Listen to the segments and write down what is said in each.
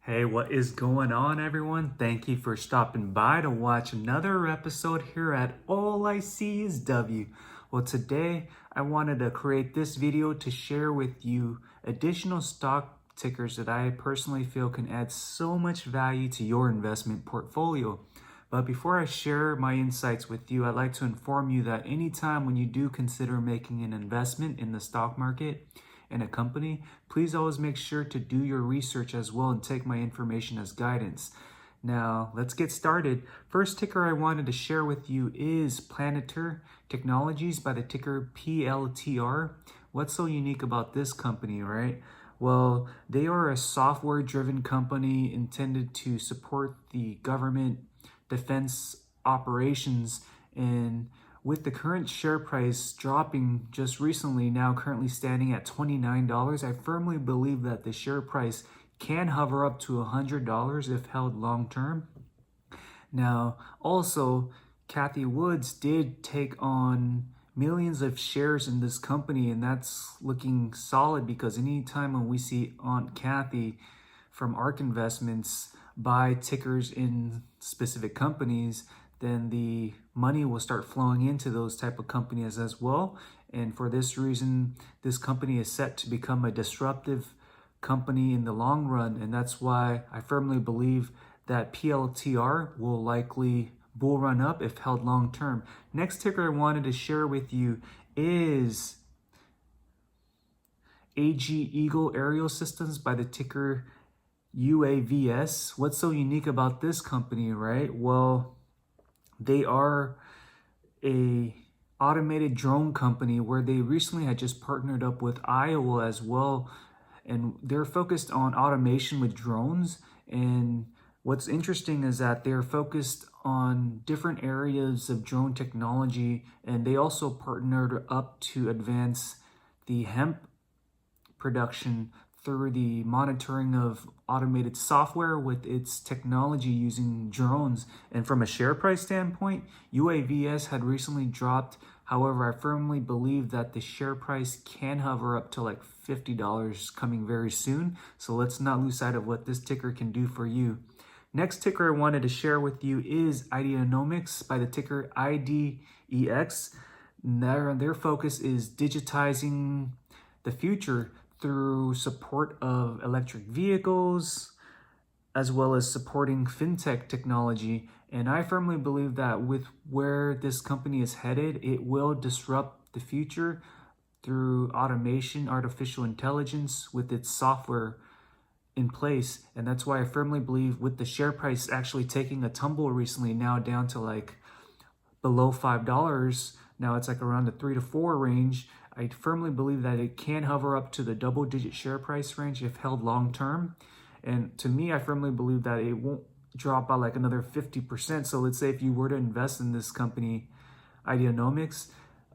Hey, what is going on, everyone? Thank you for stopping by to watch another episode here at All I See is W. Well, today I wanted to create this video to share with you additional stock tickers that I personally feel can add so much value to your investment portfolio. But before I share my insights with you, I'd like to inform you that anytime when you do consider making an investment in the stock market, in a company, please always make sure to do your research as well and take my information as guidance. Now, let's get started. First ticker I wanted to share with you is PLANTIR Technologies by the ticker PLTR. What's so unique about this company, right? Well, they are a software-driven company intended to support the government defense operations, and with the current share price dropping just recently, now currently standing at $29, I firmly believe that the share price can hover up to $100 if held long term. Now, also, Cathie Woods did take on millions of shares in this company, and that's looking solid because anytime when we see Aunt Cathie from ARK Investments buy tickers in specific companies, then the money will start flowing into those type of companies as well. And for this reason, this company is set to become a disruptive company in the long run. And that's why I firmly believe that PLTR will likely bull run up if held long term. Next ticker I wanted to share with you is AGEAGLE Aerial Systems by the ticker UAVS. What's so unique about this company, right? Well, they are a automated drone company where they recently had just partnered up with IDEX as well, and they're focused on automation with drones. And what's interesting is that they're focused on different areas of drone technology, and they also partnered up to advance the hemp production through the monitoring of automated software with its technology using drones. And from a share price standpoint, UAVS had recently dropped. However, I firmly believe that the share price can hover up to like $50 coming very soon. So let's not lose sight of what this ticker can do for you. Next ticker I wanted to share with you is IDEANOMICS by the ticker IDEX. Their focus is digitizing the future through support of electric vehicles, as well as supporting fintech technology. And I firmly believe that with where this company is headed, it will disrupt the future through automation, artificial intelligence with its software in place. And that's why I firmly believe with the share price actually taking a tumble recently, now down to like below $5, now it's like around the 3 to 4 range, I firmly believe that it can hover up to the double-digit share price range if held long-term. And to me, I firmly believe that it won't drop by like another 50%. So let's say if you were to invest in this company, IDEANOMICS,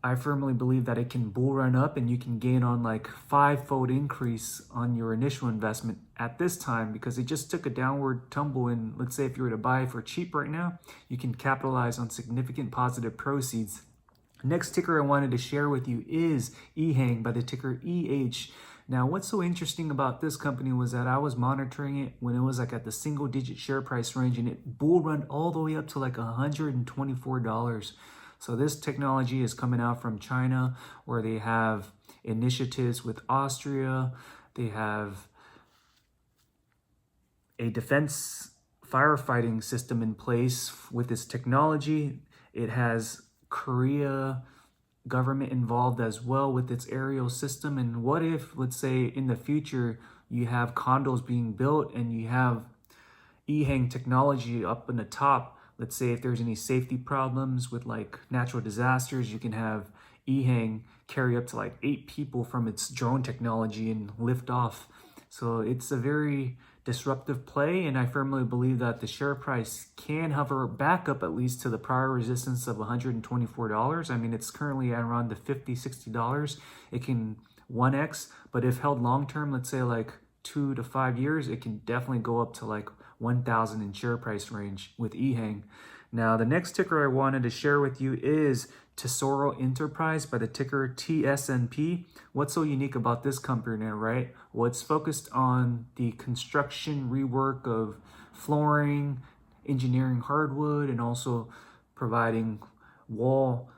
I firmly believe that it can bull run up and you can gain on like 5-fold increase on your initial investment at this time, because it just took a downward tumble. And let's say if you were to buy for cheap right now, you can capitalize on significant positive proceeds. Next ticker I wanted to share with you is EHang by the ticker EH. Now, what's so interesting about this company was that I was monitoring it when it was like at the single-digit share price range, and it bull run all the way up to like $124. So this technology is coming out from China, where they have initiatives with Austria. They have a defense firefighting system in place with this technology. It has Korea government involved as well with its aerial system. And what if, let's say in the future, you have condos being built and you have EHang technology up in the top? Let's say if there's any safety problems with like natural disasters, you can have EHang carry up to like 8 people from its drone technology and lift off. So it's a very disruptive play, and I firmly believe that the share price can hover back up at least to the prior resistance of $124. I mean, it's currently at around the $50-$60. It can 1x, but if held long term, let's say like 2 to 5 years, it can definitely go up to like 1,000 in share price range with EHang. Now, the next ticker I wanted to share with you is TESORO Enterprise by the ticker TSNP. What's so unique about this company, right? Well, it's focused on the construction rework of flooring, engineering hardwood, and also providing wall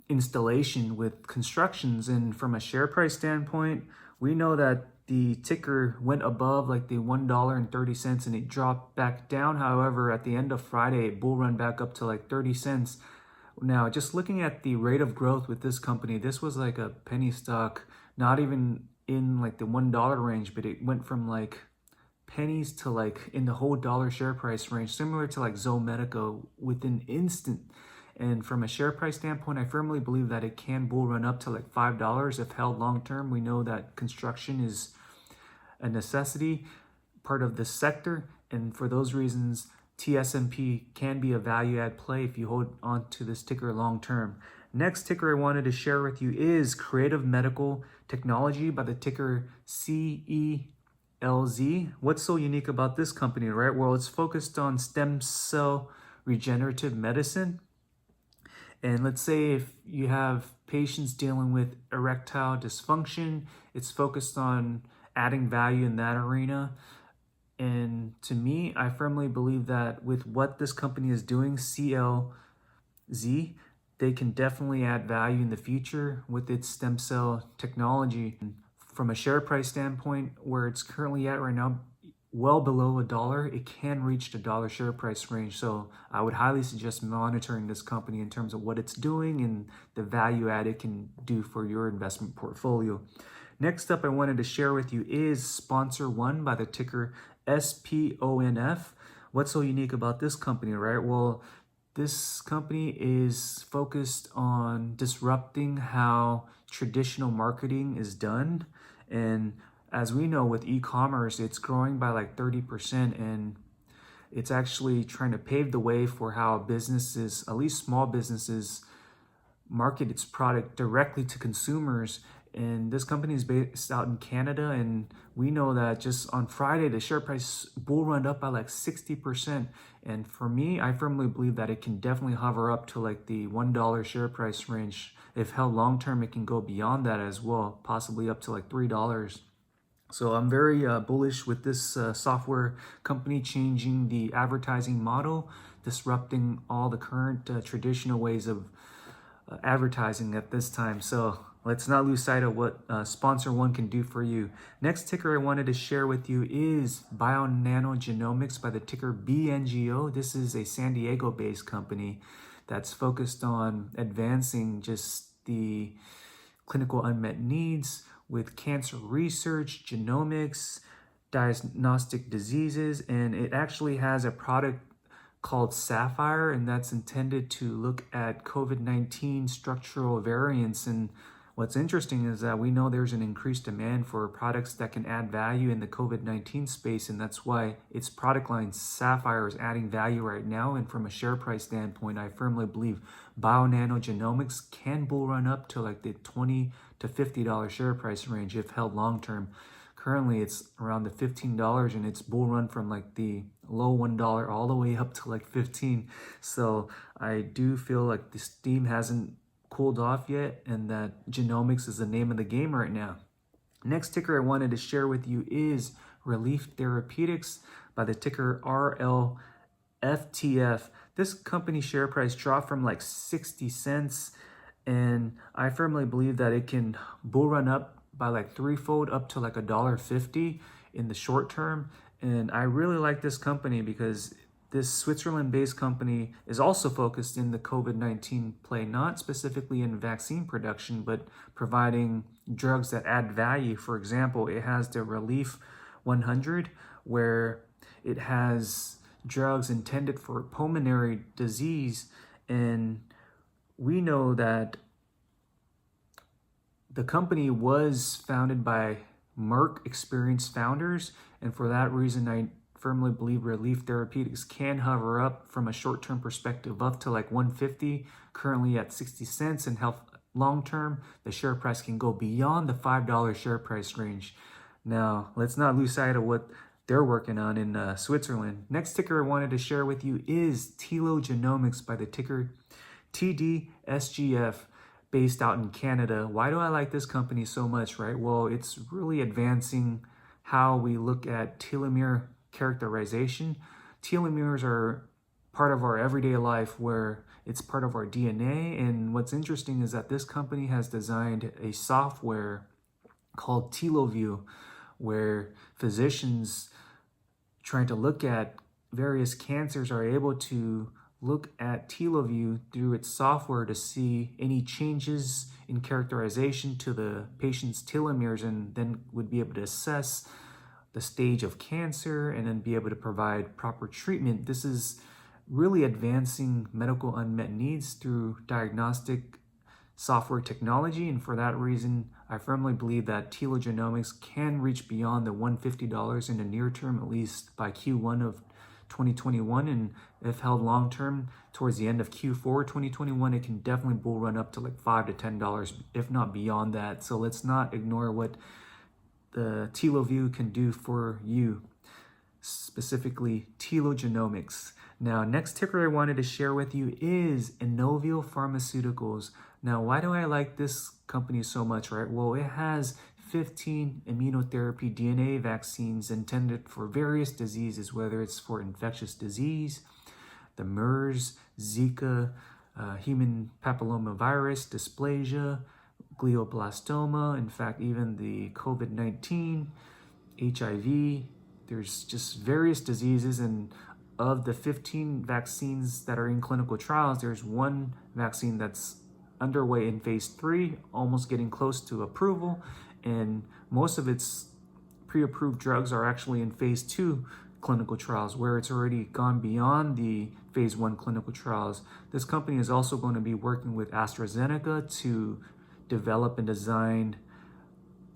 installation with constructions. And from a share price standpoint, we know that the ticker went above like the $1.30 and it dropped back down. However, at the end of Friday, it bull run back up to like 30 cents. Now, just looking at the rate of growth with this company, this was like a penny stock, not even in like the $1 range, but it went from like pennies to like in the whole dollar share price range, similar to like Zomedica within instant. And from a share price standpoint, I firmly believe that it can bull run up to like $5 if held long term. We know that construction is a necessity, part of this sector. And for those reasons, TSNP can be a value add play if you hold on to this ticker long term. Next ticker I wanted to share with you is Creative Medical Technology by the ticker CELZ. What's so unique about this company, right? Well, it's focused on stem cell regenerative medicine. And let's say if you have patients dealing with erectile dysfunction, it's focused on adding value in that arena. And to me, I firmly believe that with what this company is doing, CELZ, they can definitely add value in the future with its stem cell technology. From a share price standpoint, where it's currently at right now, well below $1, it can reach the dollar share price range. So I would highly suggest monitoring this company in terms of what it's doing and the value add it can do for your investment portfolio. Next up, I wanted to share with you is Sponsor One by the ticker SPONF. What's so unique about this company, right? Well, this company is focused on disrupting how traditional marketing is done. And as we know with e-commerce, it's growing by like 30%, and it's actually trying to pave the way for how businesses, at least small businesses, market its product directly to consumers. And this company is based out in Canada, and we know that just on Friday, the share price bull run up by like 60%. And for me, I firmly believe that it can definitely hover up to like the $1 share price range. If held long term, it can go beyond that as well, possibly up to like $3. So I'm very bullish with this software company changing the advertising model, disrupting all the current traditional ways of advertising at this time. So let's not lose sight of what Sponsor One can do for you. Next ticker I wanted to share with you is BioNano Genomics by the ticker BNGO. This is a San Diego-based company that's focused on advancing just the clinical unmet needs with cancer research, genomics, diagnostic diseases, and it actually has a product called Sapphire, and that's intended to look at COVID-19 structural variants. And what's interesting is that we know there's an increased demand for products that can add value in the COVID-19 space, and that's why its product line Sapphire is adding value right now. And from a share price standpoint, I firmly believe BioNano Genomics can bull run up to like the $20 to $50 share price range if held long term. Currently, it's around the $15, and it's bull run from like the low $1 all the way up to like 15. So I do feel like the steam hasn't cooled off yet, and that genomics is the name of the game right now. Next ticker I wanted to share with you is Relief Therapeutics by the ticker RLFTF. This company share price dropped from like 60 cents, and I firmly believe that it can bull run up by like threefold up to like $1.50 in the short term. And I really like this company because this Switzerland-based company is also focused in the COVID-19 play, not specifically in vaccine production, but providing drugs that add value. For example, it has the Relief 100, where it has drugs intended for pulmonary disease. And we know that the company was founded by Merck experienced founders, and for that reason, I firmly believe Relief Therapeutics can hover up from a short-term perspective up to like 150, currently at 60 cents, and health long-term, the share price can go beyond the $5 share price range. Now, let's not lose sight of what they're working on in Switzerland. Next ticker I wanted to share with you is TELO Genomics by the ticker TDSGF, based out in Canada. Why do I like this company so much, right? Well, it's really advancing how we look at telomere characterization. Telomeres are part of our everyday life, where it's part of our DNA. And what's interesting is that this company has designed a software called INOVIO, where physicians trying to look at various cancers are able to look at INOVIO through its software to see any changes in characterization to the patient's telomeres, and then would be able to assess the stage of cancer and then be able to provide proper treatment. This is really advancing medical unmet needs through diagnostic software technology, and for that reason, I firmly believe that TELO Genomics can reach beyond the $150 in the near term, at least by Q1 of 2021, and if held long term towards the end of Q4 2021, it can definitely bull run up to like $5 to $10, if not beyond that. So let's not ignore what the TELOVIO can do for you, specifically TELO Genomics. Now, next ticker I wanted to share with you is INOVIO Pharmaceuticals. Now, why do I like this company so much, right? Well, it has 15 immunotherapy DNA vaccines intended for various diseases, whether it's for infectious disease, the MERS, Zika, human papillomavirus, dysplasia, glioblastoma, in fact, even the COVID-19, HIV. There's just various diseases, and of the 15 vaccines that are in clinical trials, there's one vaccine that's underway in phase 3, almost getting close to approval, and most of its pre-approved drugs are actually in phase 2 clinical trials, where it's already gone beyond the phase 1 clinical trials. This company is also going to be working with AstraZeneca to develop and design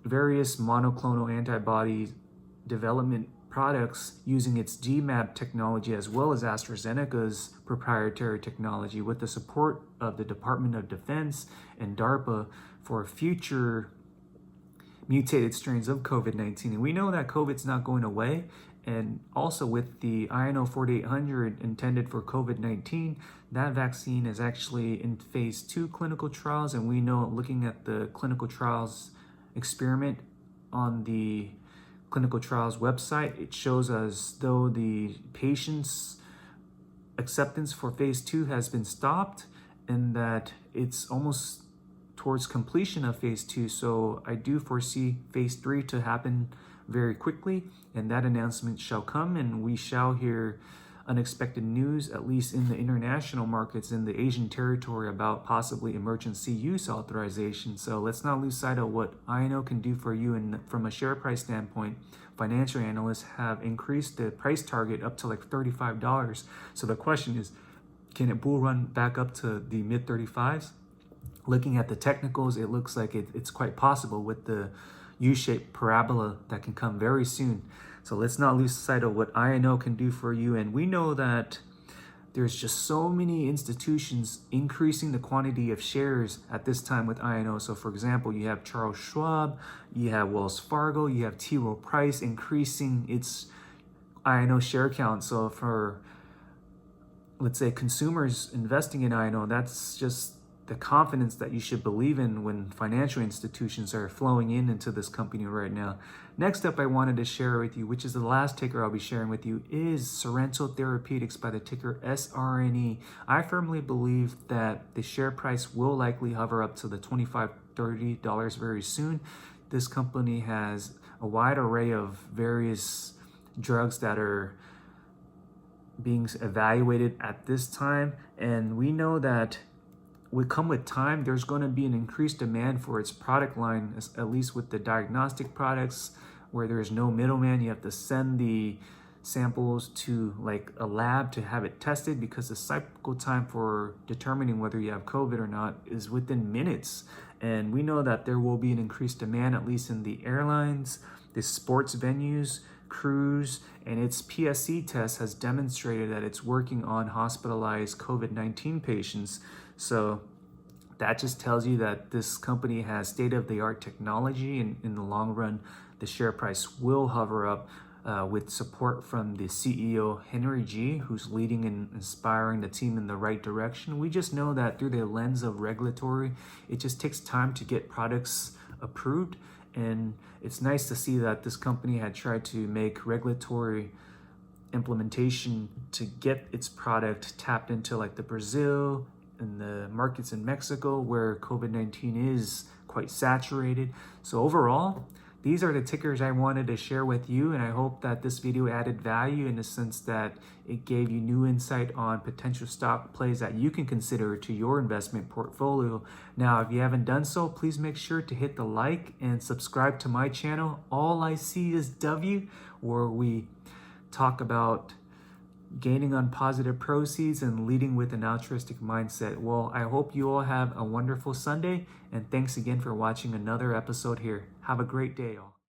various monoclonal antibody development products using its GMAB technology, as well as AstraZeneca's proprietary technology, with the support of the Department of Defense and DARPA for future mutated strains of COVID-19. And we know that COVID's not going away. And also with the INO 4800 intended for COVID-19, that vaccine is actually in phase 2 clinical trials. And we know, looking at the clinical trials experiment on the clinical trials website, it shows as though the patient's acceptance for phase 2 has been stopped, and that it's almost towards completion of phase 2. So I do foresee phase 3 to happen very quickly, and that announcement shall come, and we shall hear unexpected news, at least in the international markets, in the Asian territory, about possibly emergency use authorization. So let's not lose sight of what INO can do for you. And from a share price standpoint, financial analysts have increased the price target up to like $35. So the question is, can it bull run back up to the mid 35s? Looking at the technicals, it looks like it's quite possible with the U-shaped parabola that can come very soon. So let's not lose sight of what INO can do for you. And we know that there's just so many institutions increasing the quantity of shares at this time with INO. So for example, you have Charles Schwab, you have Wells Fargo, you have T. Rowe Price increasing its INO share count. So for, let's say, consumers investing in INO, that's just the confidence that you should believe in when financial institutions are flowing into this company right now. Next up, I wanted to share with you, which is the last ticker I'll be sharing with you, is SORRENTO Therapeutics by the ticker SRNE. I firmly believe that the share price will likely hover up to the $25, $30 very soon. This company has a wide array of various drugs that are being evaluated at this time, and we know that would come with time. There's going to be an increased demand for its product line, at least with the diagnostic products, where there's no middleman. You have to send the samples to like a lab to have it tested, because the cycle time for determining whether you have COVID or not is within minutes. And we know that there will be an increased demand, at least in the airlines, the sports venues, cruise, and its PSC test has demonstrated that it's working on hospitalized COVID-19 patients. So that just tells you that this company has state-of-the-art technology, and in the long run, the share price will hover up with support from the CEO, Henry G., who's leading and inspiring the team in the right direction. We just know that through the lens of regulatory, it just takes time to get products approved. And it's nice to see that this company had tried to make regulatory implementation to get its product tapped into like the Brazil and the markets in Mexico where COVID-19 is quite saturated. So overall, these are the tickers I wanted to share with you, and I hope that this video added value in the sense that it gave you new insight on potential stock plays that you can consider to your investment portfolio. Now, if you haven't done so, please make sure to hit the like and subscribe to my channel, All I See Is W, where we talk about gaining on positive proceeds and leading with an altruistic mindset. Well, I hope you all have a wonderful Sunday, and thanks again for watching another episode here. Have a great day, all.